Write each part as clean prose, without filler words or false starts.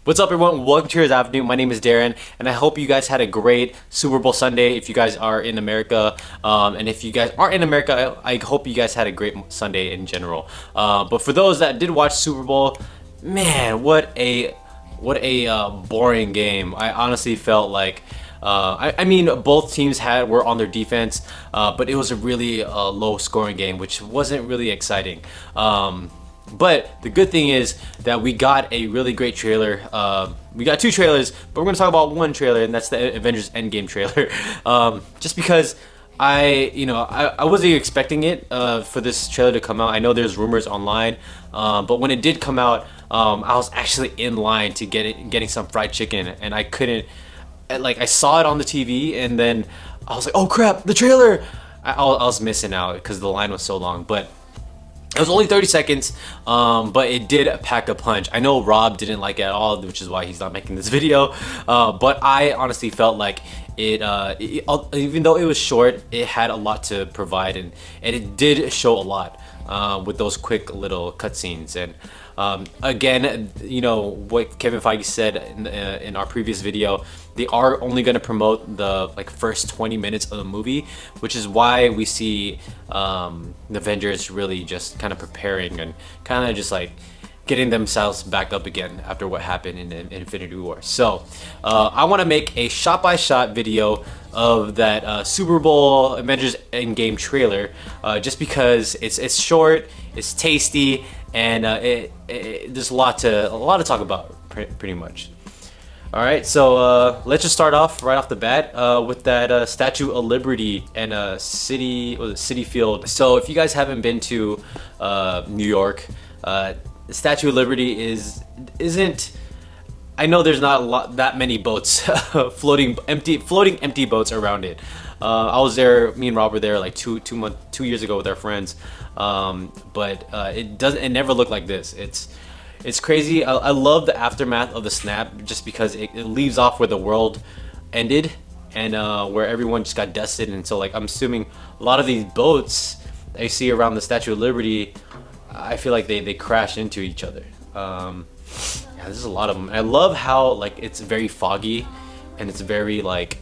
What's up, everyone? Welcome to Cheers Avenue. My name is Darren, and I hope you guys had a great Super Bowl Sunday if you guys are in America. And if you guys aren't in America, I hope you guys had a great Sunday in general. But for those that did watch Super Bowl, man, what a boring game. I honestly felt like I mean, both teams were on their defense, but it was a really low scoring game, which wasn't really exciting. But the good thing is that we got a really great trailer. We got two trailers, but we're going to talk about one trailer, and that's the Avengers Endgame trailer. Just because I wasn't expecting it for this trailer to come out. I know there's rumors online, but when it did come out, I was actually in line to getting some fried chicken, and I couldn't. Like, I saw it on the TV, and then I was like, "Oh crap, the trailer!" I was missing out because the line was so long, but. It was only 30 seconds, but it did pack a punch. I know Rob didn't like it at all, which is why he's not making this video. But I honestly felt like even though it was short, it had a lot to provide, and it did show a lot with those quick little cutscenes. And again, you know what Kevin Feige said in our previous video, they are only going to promote the first 20 minutes of the movie, which is why we see the Avengers really just kind of preparing and kind of just like getting themselves back up again after what happened in Infinity War. So I want to make a shot-by-shot video of that Super Bowl Avengers Endgame trailer, just because it's short, it's tasty, and there's a lot to talk about pretty much. All right, so let's just start off right off the bat with that Statue of Liberty and Citi Field. So if you guys haven't been to New York, the Statue of Liberty isn't. I know there's not that many boats floating empty boats around it. I was there. Me and Rob were there like 2 years ago with our friends, but it never looked like this. It's crazy. I love the aftermath of the snap, just because it leaves off where the world ended and where everyone just got dusted. And so, like, I'm assuming a lot of these boats that you see around the Statue of Liberty, I feel like they crash into each other. Yeah, there's a lot of them. I love how, like, it's very foggy, and it's very like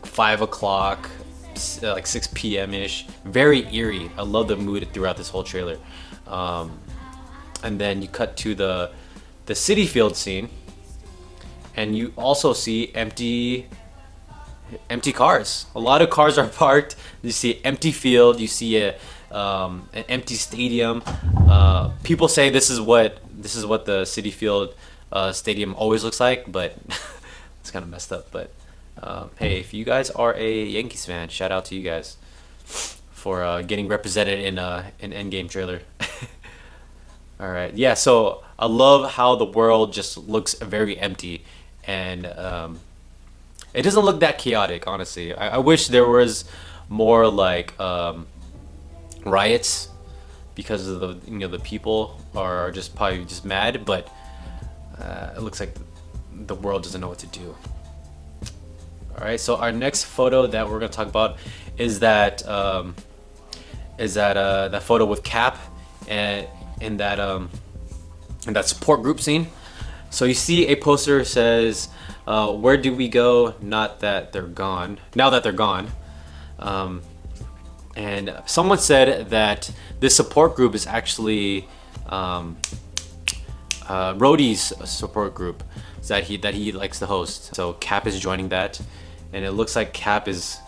5 o'clock. Like 6 p.m. ish, very eerie. I love the mood throughout this whole trailer. And then you cut to the Citi Field scene, and you also see empty cars. A lot of cars are parked. You see an empty field. You see an empty stadium. People say this is what the Citi Field stadium always looks like, but it's kind of messed up. But hey, if you guys are a Yankees fan, shout out to you guys for getting represented in an Endgame trailer. All right, yeah. So I love how the world just looks very empty, and it doesn't look that chaotic. Honestly, I wish there was more like riots, because of the people are just probably just mad, but it looks like the world doesn't know what to do. Alright, so our next photo that we're going to talk about is that that photo with Cap and in that support group scene. So you see a poster says, "Where do we go? Not that they're gone. Now that they're gone." And someone said that this support group is actually Rhodey's support group that he likes to host. So Cap is joining that. And it looks like Cap he's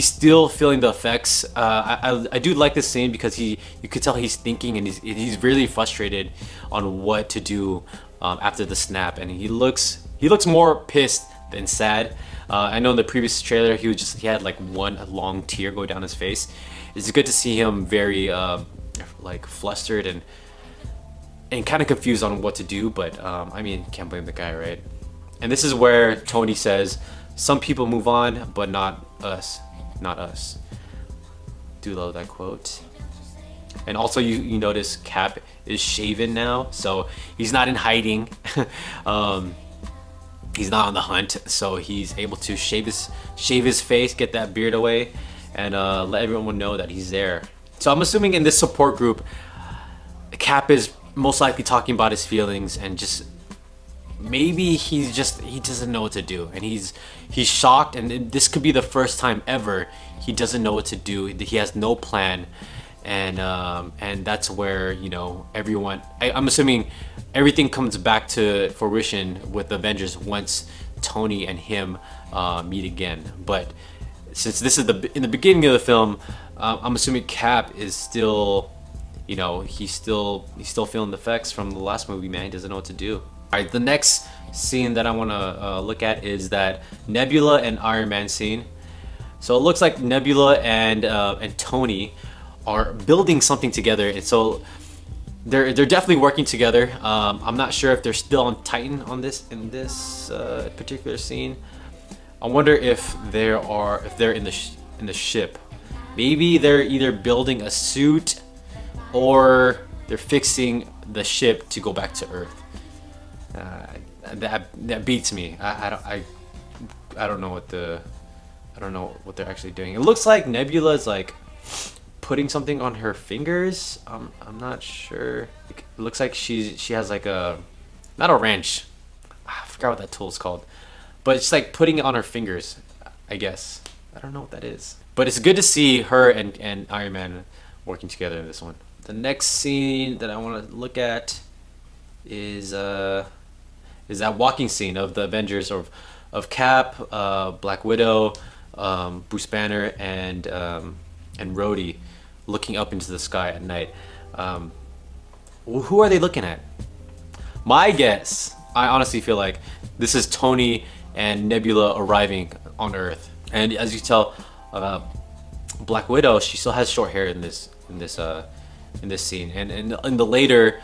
still feeling the effects. I do like this scene because you could tell he's thinking, and he's really frustrated on what to do after the snap, and he looks more pissed than sad. I know in the previous trailer he had like one long tear go down his face. It's good to see him very like flustered and kind of confused on what to do, but I mean, can't blame the guy, right? And this is where Tony says, "Some people move on, but not us. Not us." Do love that quote. And also you notice Cap is shaven now, so he's not in hiding. He's not on the hunt, so he's able to shave his face, get that beard away, and let everyone know that he's there. So I'm assuming in this support group, Cap is most likely talking about his feelings, and just maybe he doesn't know what to do, and he's shocked, and this could be the first time ever he doesn't know what to do. He has no plan, and that's where, you know, everyone, I'm assuming everything comes back to fruition with Avengers once Tony and him meet again. But since this is in the beginning of the film, I'm assuming Cap is still, you know, he's still feeling the effects from the last movie, man. He doesn't know what to do. All right, the next scene that I want to look at is that Nebula and Iron Man scene. So it looks like Nebula and Tony are building something together, and so they're definitely working together. I'm not sure if they're still on Titan in this particular scene. I wonder if they're in the ship. Maybe they're either building a suit or they're fixing the ship to go back to Earth. That beats me. I don't know what they're actually doing. It looks like Nebula is like putting something on her fingers. I'm not sure. It looks like she has like not a wrench. I forgot what that tool is called, but it's like putting it on her fingers, I guess. I don't know what that is, but it's good to see her and Iron Man working together in this one. The next scene that I want to look at is that walking scene of the Avengers, of Cap, Black Widow, Bruce Banner, and Rhodey looking up into the sky at night. Who are they looking at? My guess, I honestly feel like this is Tony and Nebula arriving on Earth. And as you tell, Black Widow, she still has short hair in this scene, and in the later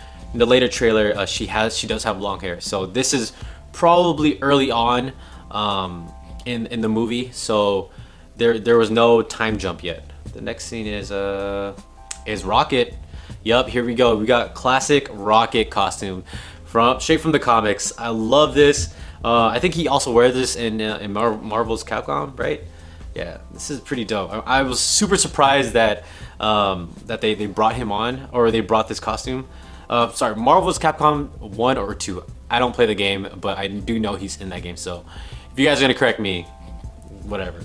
trailer, she does have long hair. So this is probably early on in the movie, so there was no time jump yet. The next scene is Rocket. Yup, here we go. We got classic Rocket costume straight from the comics. I love this. I think he also wears this in Marvel's Capcom, right? Yeah, this is pretty dope. I was super surprised that they brought him on, or they brought this costume. Sorry, Marvel's Capcom 1 or 2. I don't play the game, but I do know he's in that game. So if you guys are gonna correct me, whatever,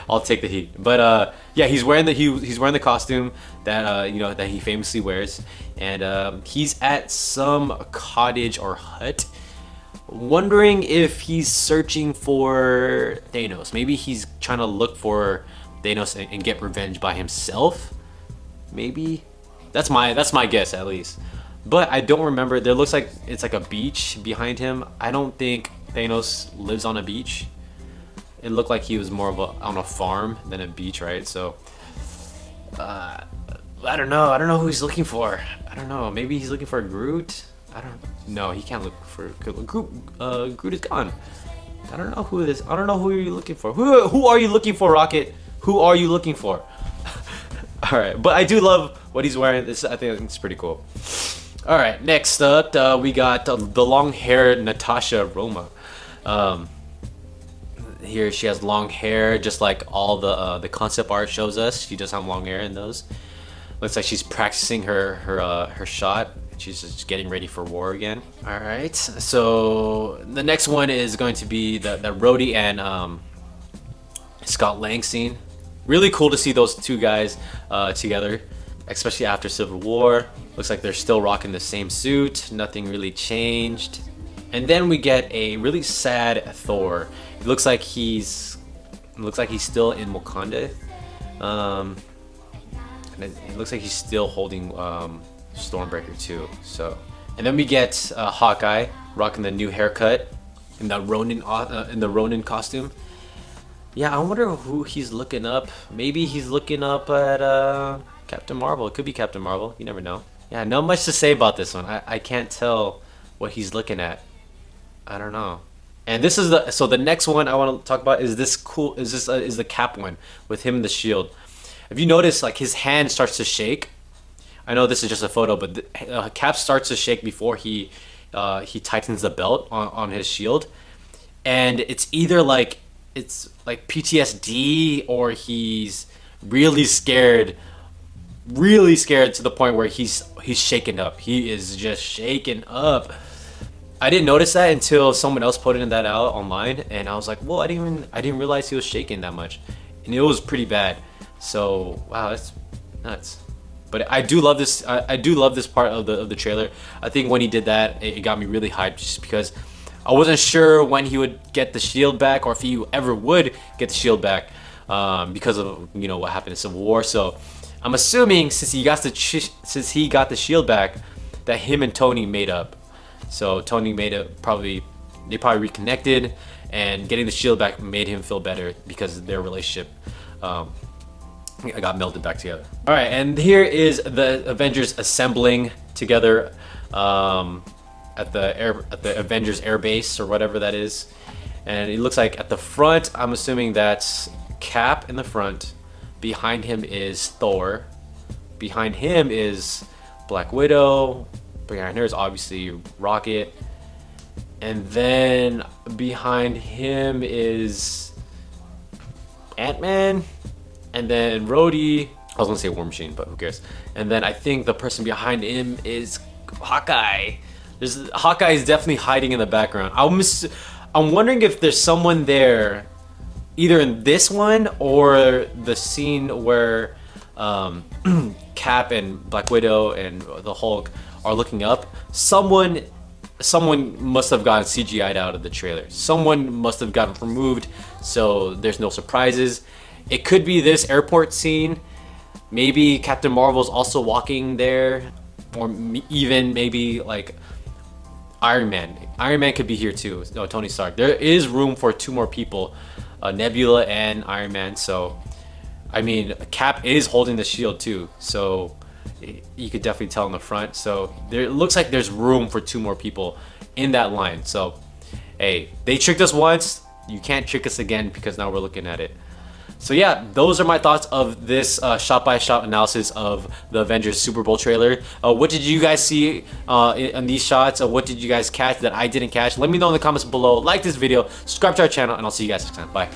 I'll take the heat. But yeah, he's wearing the costume that you know, that he famously wears, and he's at some cottage or hut, wondering if he's searching for Thanos. Maybe he's trying to look for Thanos and get revenge by himself. Maybe that's my guess, at least. But I don't remember. There looks like it's like a beach behind him. I don't think Thanos lives on a beach. It looked like he was more of on a farm than a beach, right? So I don't know who he's looking for. I don't know. Maybe he's looking for Groot. I don't know. He can't look for Groot. Groot is gone. I don't know who it is. I don't know who you're looking for. Who are you looking for, Rocket? Who are you looking for? All right, but I do love what he's wearing. I think it's pretty cool. All right, next up, we got the long-haired Natasha Roma. Here she has long hair, just like all the concept art shows us. She does have long hair in those. Looks like she's practicing her shot. She's just getting ready for war again. All right, so the next one is going to be the Rhodey and Scott Lang scene. Really cool to see those two guys together, especially after Civil War. Looks like they're still rocking the same suit. Nothing really changed. And then we get a really sad Thor. It looks like he's still in Wakanda. And it looks like he's still holding Stormbreaker too. So, and then we get Hawkeye rocking the new haircut in the Ronin costume. Yeah, I wonder who he's looking up. Maybe he's looking up at Captain Marvel. It could be Captain Marvel. You never know. Yeah, not much to say about this one. I can't tell what he's looking at. I don't know. And this is the next one I want to talk about is this cool. Is the Cap one with him and the shield. If you notice, like his hand starts to shake. I know this is just a photo, but Cap starts to shake before he tightens the belt on his shield, and it's either like PTSD or he's really scared really scared to the point where he's shaken up. He is just shaken up. I didn't notice that until someone else put that out online, and I was like, "Whoa, I didn't realize he was shaking that much," and it was pretty bad. So wow, that's nuts. But I do love this. I do love this part of the trailer. I think when he did that, it got me really hyped, just because I wasn't sure when he would get the shield back, or if he ever would get the shield back, because of what happened in Civil War. So I'm assuming since he got the shield back, that him and Tony made up. So Tony they probably reconnected, and getting the shield back made him feel better because their relationship got melded back together. All right, and here is the Avengers assembling together at the Avengers Air Base, or whatever that is. And it looks like at the front, I'm assuming that's Cap in the front. Behind him is Thor. Behind him is Black Widow. Behind her is obviously Rocket. And then behind him is Ant-Man. And then Rhodey. I was gonna say War Machine, but who cares? And then I think the person behind him is Hawkeye. Hawkeye is definitely hiding in the background. I'm wondering if there's someone there, either in this one or the scene where Cap and Black Widow and the Hulk are looking up. Someone must have gotten CGI'd out of the trailer. Someone must have gotten removed, so there's no surprises. It could be this airport scene. Maybe Captain Marvel's also walking there, or even maybe like Iron Man. Iron Man could be here too. No, Tony Stark. There is room for 2 more people, Nebula and Iron Man. So, I mean, Cap is holding the shield too. So, you could definitely tell in the front. So, it looks like there's room for 2 more people in that line. So, hey, they tricked us once. You can't trick us again, because now we're looking at it. So yeah, those are my thoughts of this shot-by-shot analysis of the Avengers Super Bowl trailer. What did you guys see in these shots? What did you guys catch that I didn't catch? Let me know in the comments below. Like this video, subscribe to our channel, and I'll see you guys next time. Bye.